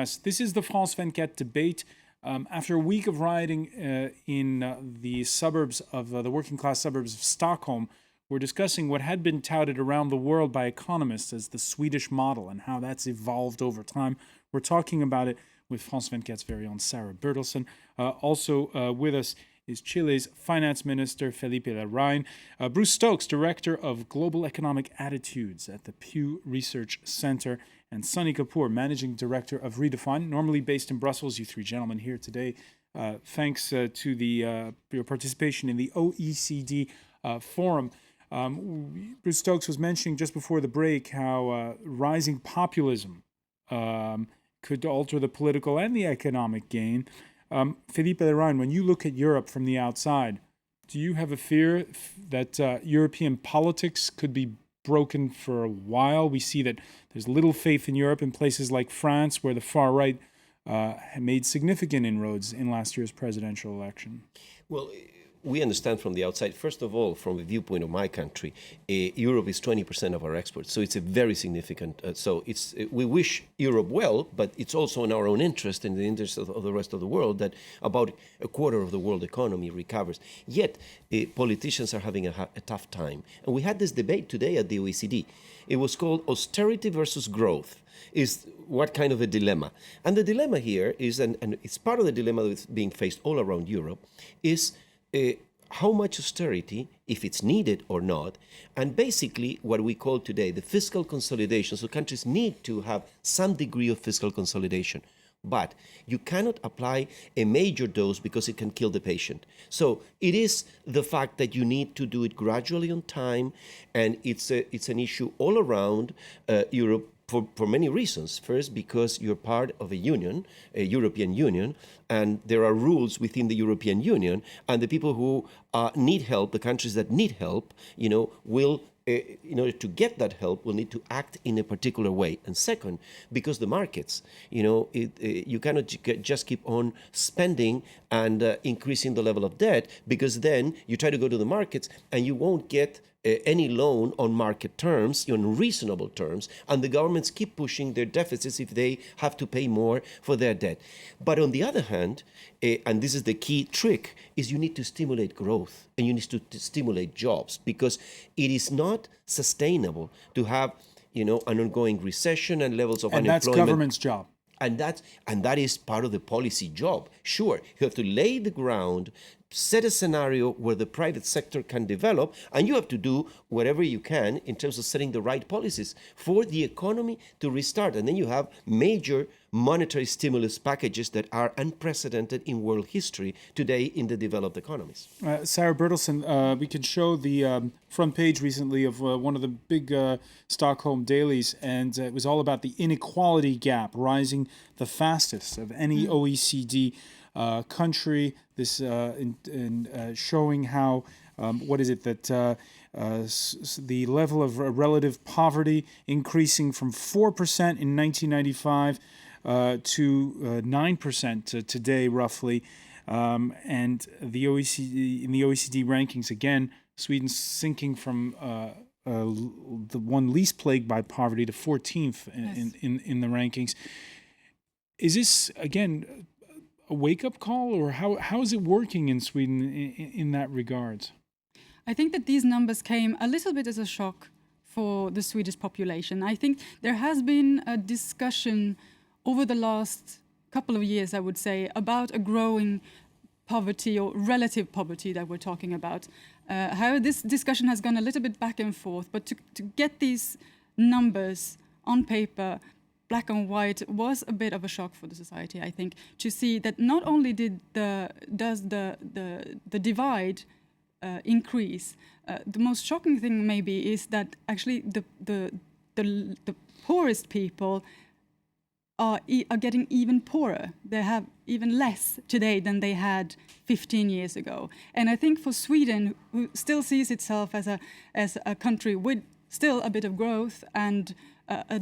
Yes, this is the France 24 debate. After a week of rioting in the suburbs of the working class suburbs of Stockholm, we're discussing what had been touted around the world by economists as the Swedish model and how that's evolved over time. We're talking about it with France 24's very own Sarah Bertelsen. Also with us is Chile's Finance Minister Felipe Larraín, Bruce Stokes, Director of Global Economic Attitudes at the Pew Research Center, and Sunny Kapoor, Managing Director of Redefine, normally based in Brussels. You three gentlemen here today, thanks to your participation in the OECD forum. Bruce Stokes was mentioning just before the break how rising populism could alter the political and the economic gain. Felipe Larraín, when you look at Europe from the outside, do you have a fear that European politics could be broken for a while? We see that there's little faith in Europe in places like France, where the far right made significant inroads in last year's presidential election. Well, we understand from the outside, first of all, from the viewpoint of my country, Europe is 20% of our exports. So it's a very significant, we wish Europe well, but it's also in our own interest, in the interest of the rest of the world, that about a quarter of the world economy recovers. Yet, politicians are having a tough time. And we had this debate today at the OECD. It was called austerity versus growth. Is what kind of a dilemma? And the dilemma here is, and it's part of the dilemma that's being faced all around Europe, is how much austerity, if it's needed or not, and basically what we call today the fiscal consolidation. So countries need to have some degree of fiscal consolidation, but you cannot apply a major dose because it can kill the patient. So it is the fact that you need to do it gradually on time, and it's an issue all around Europe. For many reasons. First, because you're part of a union, a European Union, and there are rules within the European Union, and the people who need help, the countries that need help, will, in order to get that help, will need to act in a particular way. And second, because the markets, you cannot just keep on spending and increasing the level of debt, because then you try to go to the markets and you won't get any loan on market terms, on reasonable terms, and the governments keep pushing their deficits if they have to pay more for their debt. But on the other hand, and this is the key trick, is you need to stimulate growth and you need to stimulate jobs, because it is not sustainable to have, an ongoing recession and levels of unemployment. And that's government's job. And that is part of the policy job. Sure, you have to lay the ground, set a scenario where the private sector can develop, and you have to do whatever you can in terms of setting the right policies for the economy to restart. And then you have major monetary stimulus packages that are unprecedented in world history today in the developed economies. Sarah Bertelsen, we can show the front page recently of one of the big Stockholm dailies, and it was all about the inequality gap rising the fastest of any OECD country. This showing how the level of relative poverty increasing from 4% in 1995 to 9% today, roughly. And the OECD, in the OECD rankings, again, Sweden's sinking from the one least plagued by poverty to 14th in the rankings. Is this, again, a wake-up call, or how is it working in Sweden in that regard? I think that these numbers came a little bit as a shock for the Swedish population. I think there has been a discussion over the last couple of years, I would say, about a growing poverty or relative poverty that we're talking about. However, this discussion has gone a little bit back and forth, but to get these numbers on paper, black and white, was a bit of a shock for the society, I think, to see that not only does the divide increase, the most shocking thing maybe is that actually the poorest people are getting even poorer. They have even less today than they had 15 years ago. And I think for Sweden, who still sees itself as a country with still a bit of growth and a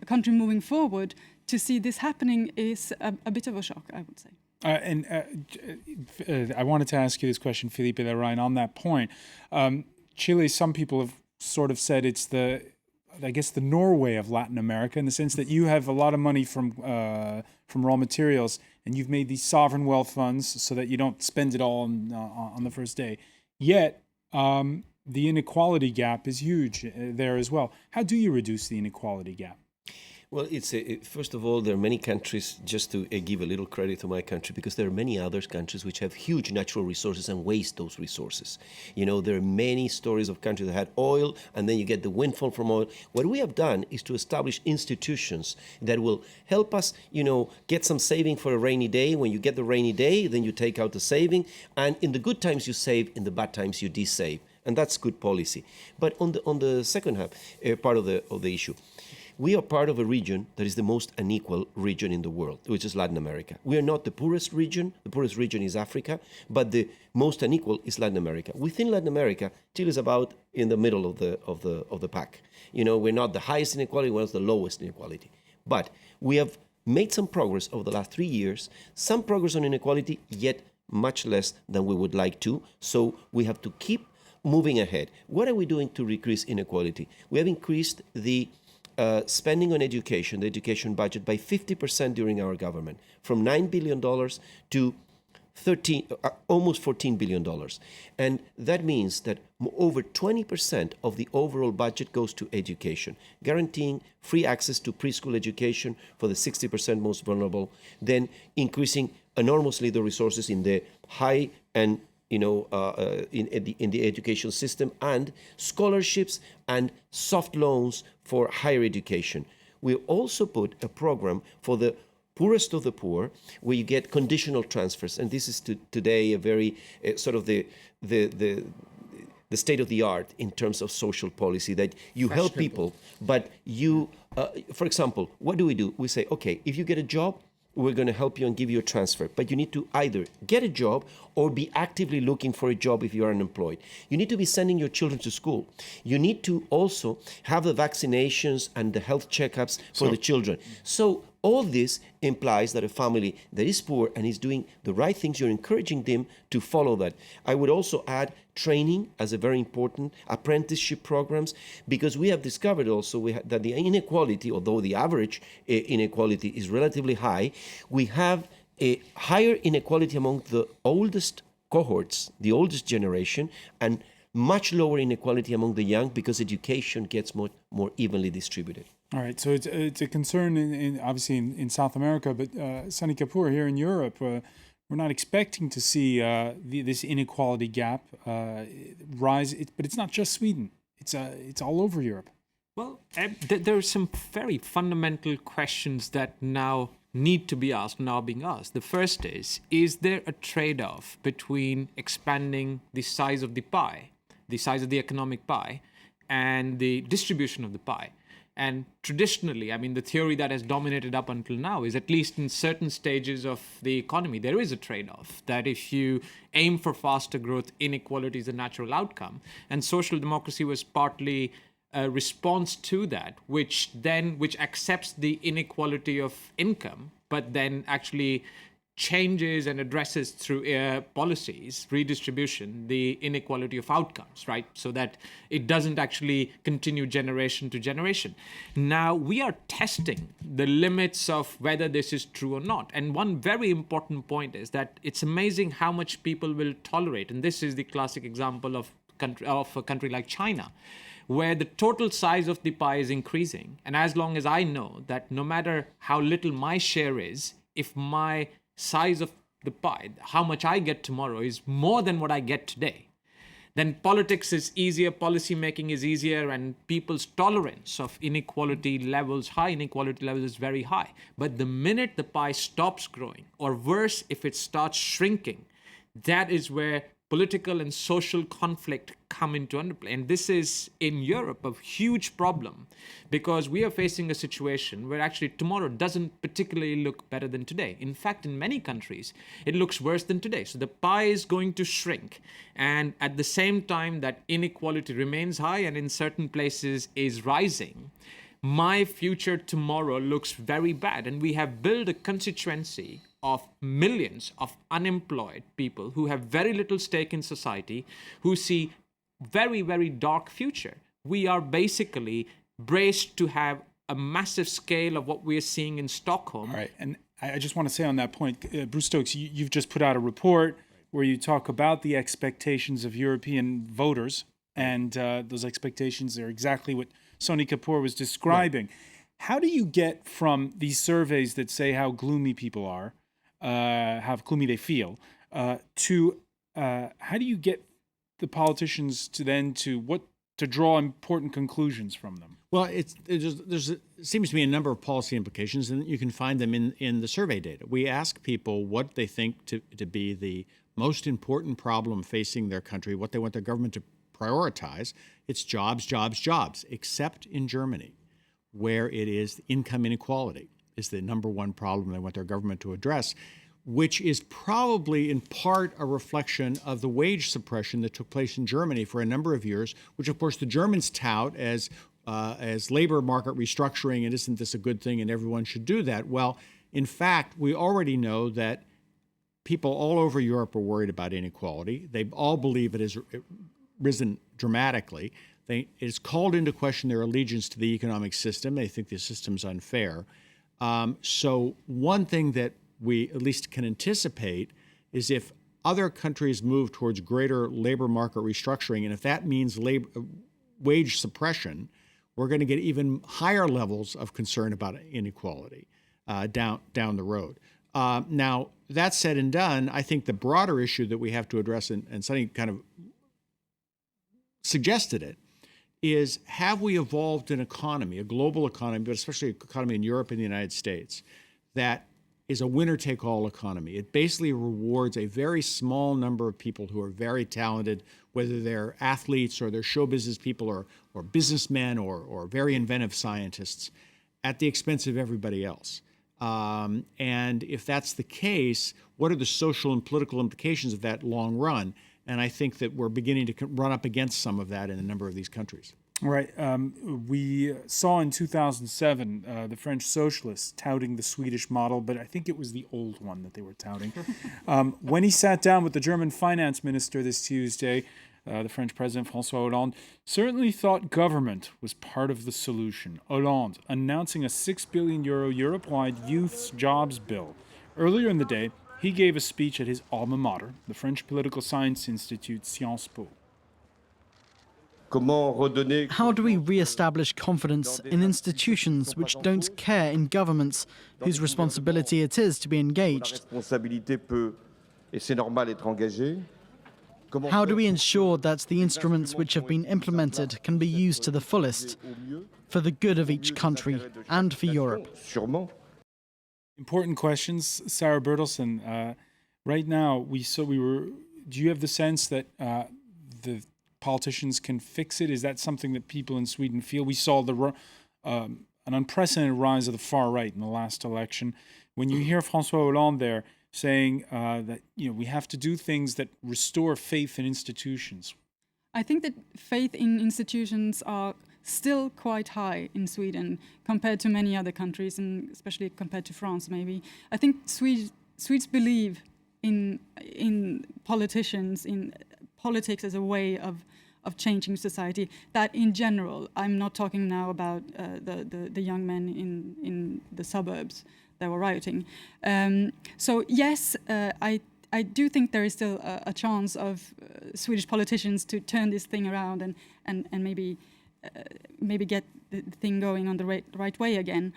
country moving forward, to see this happening is a bit of a shock, I would say. I wanted to ask you this question, Felipe Larraín, on that point. Chile, some people have sort of said it's the I guess, the Norway of Latin America, in the sense that you have a lot of money from raw materials, and you've made these sovereign wealth funds so that you don't spend it all on the first day. Yet, the inequality gap is huge there as well. How do you reduce the inequality gap? Well, first of all, there are many countries, just to give a little credit to my country, because there are many other countries which have huge natural resources and waste those resources. You know, there are many stories of countries that had oil and then you get the windfall from oil. What we have done is to establish institutions that will help us, you know, get some saving for a rainy day. When you get the rainy day, then you take out the saving. And in the good times you save, in the bad times you de-save. And that's good policy. But on the second half, part of the issue, we are part of a region that is the most unequal region in the world, which is Latin America. We are not the poorest region. The poorest region is Africa, but the most unequal is Latin America. Within Latin America, Chile is about in the middle of the pack. You know, we're not the highest inequality, we're not the lowest inequality. But we have made some progress over the last 3 years, some progress on inequality, yet much less than we would like to. So we have to keep moving ahead. What are we doing to decrease inequality? We have increased the spending on education, the education budget, by 50% during our government, from $9 billion to almost $14 billion. And that means that over 20% of the overall budget goes to education, guaranteeing free access to preschool education for the 60% most vulnerable, then increasing enormously the resources in the high and in the education system, and scholarships and soft loans for higher education. We also put a program for the poorest of the poor, where you get conditional transfers, and this is today a very sort of the state of the art in terms of social policy, that you help people, but you, for example, what do? We say, okay, if you get a job, we're going to help you and give you a transfer. But you need to either get a job or be actively looking for a job if you are unemployed. You need to be sending your children to school. You need to also have the vaccinations and the health checkups for the children. So all this implies that a family that is poor and is doing the right things, you're encouraging them to follow that. I would also add training as a very important, apprenticeship programs, because we have discovered also that the inequality, although the average inequality is relatively high, we have a higher inequality among the oldest cohorts, the oldest generation, and much lower inequality among the young, because education gets more evenly distributed. All right, so it's a concern obviously in South America, but Sani Kapoor, here in Europe, we're not expecting to see this inequality gap rise. But it's not just Sweden; it's all over Europe. Well, there are some very fundamental questions that now need to be asked, now being asked. The first is there a trade-off between expanding the size of the pie, the size of the economic pie, and the distribution of the pie? And traditionally, I mean, the theory that has dominated up until now is, at least in certain stages of the economy, there is a trade-off, that if you aim for faster growth, inequality is a natural outcome. And social democracy was partly a response to that, which accepts the inequality of income, but then actually changes and addresses through policies, redistribution, the inequality of outcomes, right? So that it doesn't actually continue generation to generation. Now, we are testing the limits of whether this is true or not. And one very important point is that it's amazing how much people will tolerate. And this is the classic example of a country like China, where the total size of the pie is increasing. And as long as I know that no matter how little my share is, if my size of the pie, how much I get tomorrow, is more than what I get today, then politics is easier, policy making is easier, and people's tolerance of inequality levels, high inequality levels, is very high. But the minute the pie stops growing, or worse, if it starts shrinking, that is where political and social conflict come into underplay. And this is, in Europe, a huge problem, because we are facing a situation where actually tomorrow doesn't particularly look better than today. In fact, in many countries, it looks worse than today. So the pie is going to shrink. And at the same time that inequality remains high and in certain places is rising, my future tomorrow looks very bad. And we have built a constituency of millions of unemployed people who have very little stake in society, who see very, very dark future. We are basically braced to have a massive scale of what we're seeing in Stockholm. All right, and I just want to say on that point, Bruce Stokes, you've just put out a report where you talk about the expectations of European voters, and those expectations are exactly what Sony Kapoor was describing. Right. How do you get from these surveys that say how gloomy people are, how gloomy they feel, to how do you get the politicians to draw important conclusions from them? Well, it seems to be a number of policy implications, and you can find them in the survey data. We ask people what they think to be the most important problem facing their country, what they want their government to prioritize. It's jobs, jobs, jobs, except in Germany, where it is income inequality is the number one problem they want their government to address, which is probably in part a reflection of the wage suppression that took place in Germany for a number of years, which of course the Germans tout as labor market restructuring, and isn't this a good thing and everyone should do that? Well, in fact, we already know that people all over Europe are worried about inequality. They all believe it has risen dramatically. It has called into question their allegiance to the economic system. They think the system's unfair. So one thing that we at least can anticipate is if other countries move towards greater labor market restructuring, and if that means wage suppression, we're going to get even higher levels of concern about inequality down the road. Now, that said and done, I think the broader issue that we have to address, and Sonny kind of suggested it, is have we evolved an economy, a global economy, but especially an economy in Europe and the United States, that is a winner-take-all economy. It basically rewards a very small number of people who are very talented, whether they're athletes or they're show business people or businessmen or very inventive scientists, at the expense of everybody else. And if that's the case, what are the social and political implications of that long run? And I think that we're beginning to run up against some of that in a number of these countries. All right. We saw in 2007 the French socialists touting the Swedish model, but I think it was the old one that they were touting. When he sat down with the German finance minister this Tuesday, the French president, François Hollande, certainly thought government was part of the solution. Hollande announcing a €6 billion Europe-wide youth jobs bill. Earlier in the day, he gave a speech at his alma mater, the French political science institute Sciences Po. How do we re-establish confidence in institutions which don't care in governments whose responsibility it is to be engaged? How do we ensure that the instruments which have been implemented can be used to the fullest for the good of each country and for Europe? Important questions, Sarah Bertelsen. Right now, do you have the sense that the politicians can fix it? Is that something that people in Sweden feel? We saw an unprecedented rise of the far right in the last election. When you hear François Hollande there saying that we have to do things that restore faith in institutions. I think that faith in institutions are still quite high in Sweden compared to many other countries, and especially compared to France, maybe. I think Swedes believe in politicians, in politics as a way of changing society. That in general, I'm not talking now about the young men in the suburbs that were rioting. So yes, I do think there is still a chance of Swedish politicians to turn this thing around and maybe get the thing going on the right way again.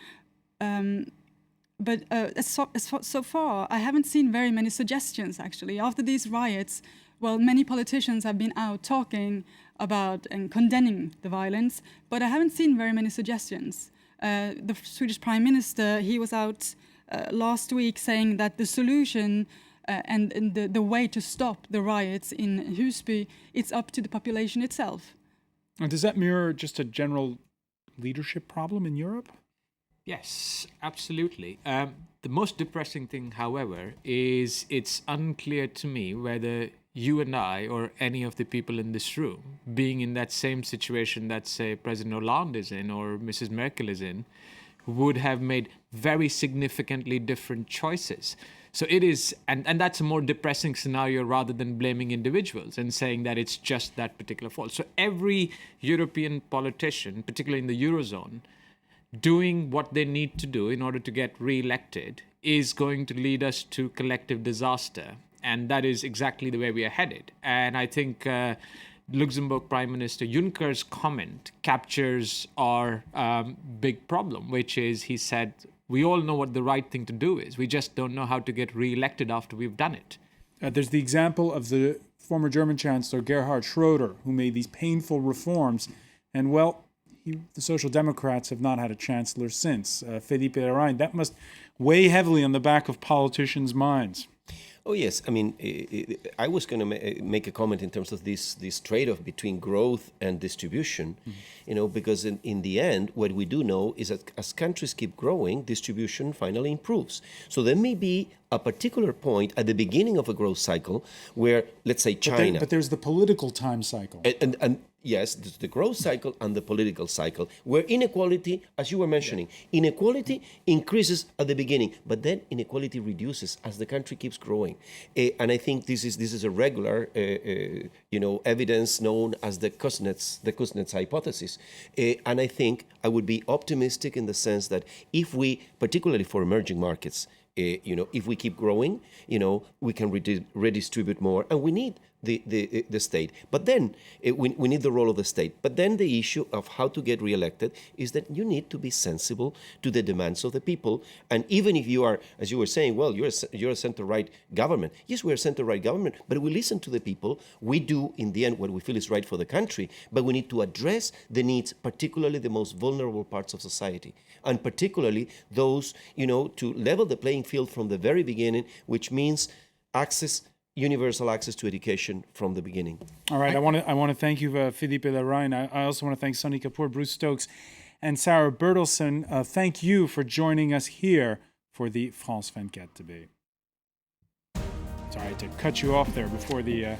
But so far, I haven't seen very many suggestions, actually. After these riots, well, many politicians have been out talking about and condemning the violence, but I haven't seen very many suggestions. The Swedish Prime Minister, he was out last week saying that the solution and the way to stop the riots in Husby, it's up to the population itself. And does that mirror just a general leadership problem in Europe? Yes, absolutely. The most depressing thing, however, is it's unclear to me whether you and I or any of the people in this room, being in that same situation that, say, President Hollande is in or Mrs. Merkel is in, would have made very significantly different choices. So it is, and that's a more depressing scenario rather than blaming individuals and saying that it's just that particular fault. So every European politician, particularly in the Eurozone, doing what they need to do in order to get re-elected is going to lead us to collective disaster. And that is exactly the way we are headed. And I think Luxembourg Prime Minister Juncker's comment captures our big problem, which is he said, we all know what the right thing to do is. We just don't know how to get re-elected after we've done it. There's the example of the former German Chancellor Gerhard Schroeder, who made these painful reforms. And, well, the Social Democrats have not had a chancellor since. Felipe Larraín, that must weigh heavily on the back of politicians' minds. Oh, yes. I mean, I was going to make a comment in terms of this trade-off between growth and distribution, because in the end, what we do know is that as countries keep growing, distribution finally improves. So there may be a particular point at the beginning of a growth cycle where, let's say, China... But there's the political time cycle. And yes, the growth cycle and the political cycle, where inequality, as you were mentioning, inequality increases at the beginning, but then inequality reduces as the country keeps growing. And I think this is a regular, evidence known as the Kuznets hypothesis. And I think I would be optimistic in the sense that if we, particularly for emerging markets, if we keep growing, we can redistribute more, and we need the state. But then we need the role of the state. But then the issue of how to get reelected is that you need to be sensible to the demands of the people. And even if you are, as you were saying, well, you're a center-right government. Yes, we're a center-right government, but we listen to the people. We do, in the end, what we feel is right for the country. But we need to address the needs, particularly the most vulnerable parts of society, and particularly those, to level the playing field from the very beginning, which means universal access to education from the beginning. All right, I want to thank you, Felipe Larraín. I also want to thank Sonny Kapoor, Bruce Stokes, and Sarah Bertelsen. Thank you for joining us here for the France 24 debate. Sorry to cut you off there before the